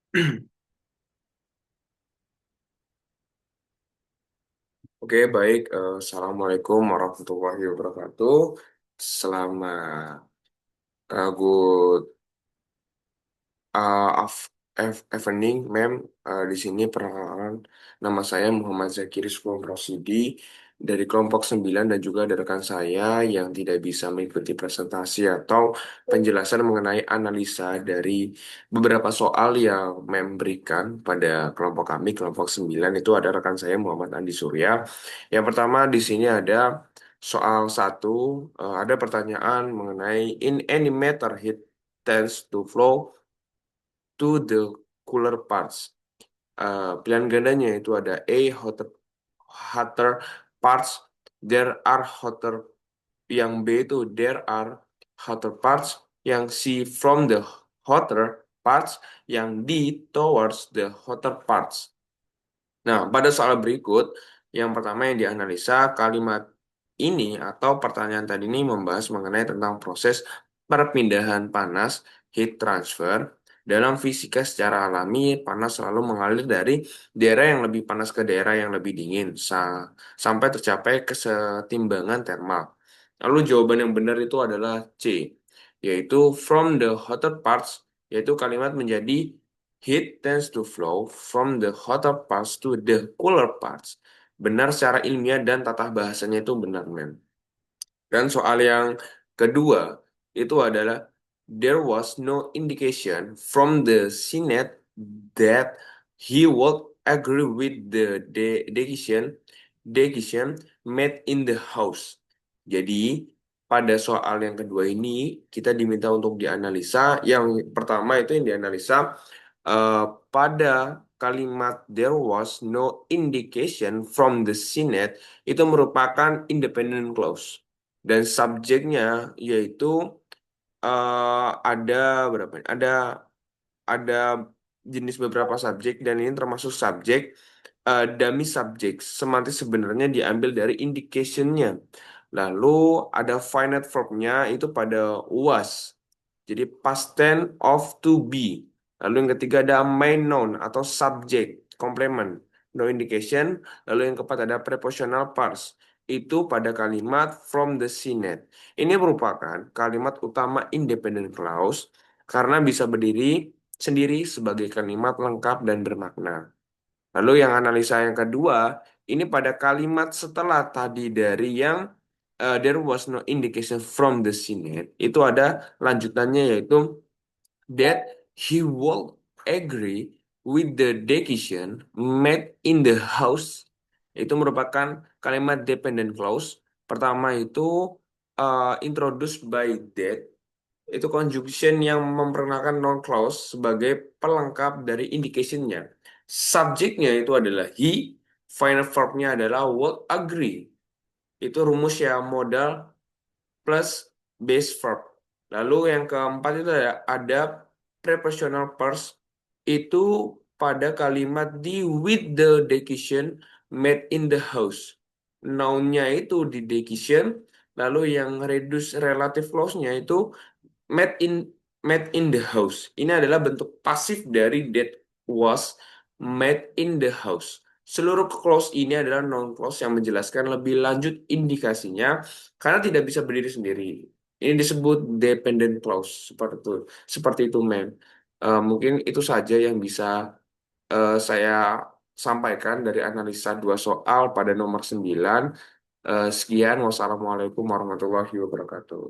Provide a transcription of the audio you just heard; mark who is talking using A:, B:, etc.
A: Oke, baik. Assalamualaikum warahmatullahi wabarakatuh. Selamat good evening, ma'am. Di sini perkenalkan nama saya Muhammad Zakir Rizwan Rosidi dari kelompok 9 dan juga ada rekan saya yang tidak bisa mengikuti presentasi atau penjelasan mengenai analisa dari beberapa soal yang ma'am berikan pada kelompok kami, kelompok 9 itu ada rekan saya Muhammad Andi Surya. Yang pertama di sini ada soal satu, ada pertanyaan mengenai in any matter heat tends to flow to the cooler parts. Pilihan gandanya itu ada A, hotter parts, there are hotter, yang B itu there are hotter parts, yang C from the hotter parts, yang D towards the hotter parts. Nah, pada soal berikut, yang pertama yang dianalisa kalimat ini atau pertanyaan tadi ini membahas mengenai tentang proses perpindahan panas, heat transfer. Dalam fisika secara alami, panas selalu mengalir dari daerah yang lebih panas ke daerah yang lebih dingin sampai tercapai kesetimbangan termal. Lalu jawaban yang benar itu adalah C, yaitu from the hotter parts, yaitu kalimat menjadi heat tends to flow from the hotter parts to the cooler parts. Benar secara ilmiah dan tata bahasanya itu benar, men. Dan soal yang kedua itu adalah there was no indication from the Senate that he would agree with the decision made in the House. Jadi pada soal yang kedua ini kita diminta untuk dianalisa. Yang pertama itu yang dianalisa eh, pada kalimat there was no indication from the Senate itu merupakan independent clause. Dan subjeknya yaitu ada berapa? Ada jenis beberapa subjek dan ini termasuk subjek dummy subjek. Semantis sebenarnya diambil dari indication-nya. Lalu ada finite verb-nya itu pada was. Jadi past tense of to be. Lalu yang ketiga ada main noun atau subjek complement. No indication. Lalu yang keempat ada prepositional parts. Itu pada kalimat from the Senate. Ini merupakan kalimat utama independent clause karena bisa berdiri sendiri sebagai kalimat lengkap dan bermakna. Lalu yang analisa yang kedua, ini pada kalimat setelah tadi dari yang there was no indication from the Senate, itu ada lanjutannya yaitu that he will agree with the decision made in the House. Itu merupakan kalimat dependent clause. Pertama itu introduced by that, itu conjunction yang memperkenalkan noun clause sebagai pelengkap dari indication-nya. Subjeknya itu adalah he, final verb-nya adalah would agree. Itu rumus ya modal plus base verb. Lalu yang keempat itu ada prepositional pairs itu pada kalimat di with the decision made in the house. Noun-nya itu di decision, lalu yang reduce relative clause-nya itu made in made in the house. Ini adalah bentuk pasif dari that was made in the house. Seluruh clause ini adalah non clause yang menjelaskan lebih lanjut indikasinya karena tidak bisa berdiri sendiri. Ini disebut dependent clause seperti itu. Seperti itu, ma'am. Mungkin itu saja yang bisa saya sampaikan dari analisa dua soal pada nomor 9. Sekian, wassalamualaikum warahmatullahi wabarakatuh.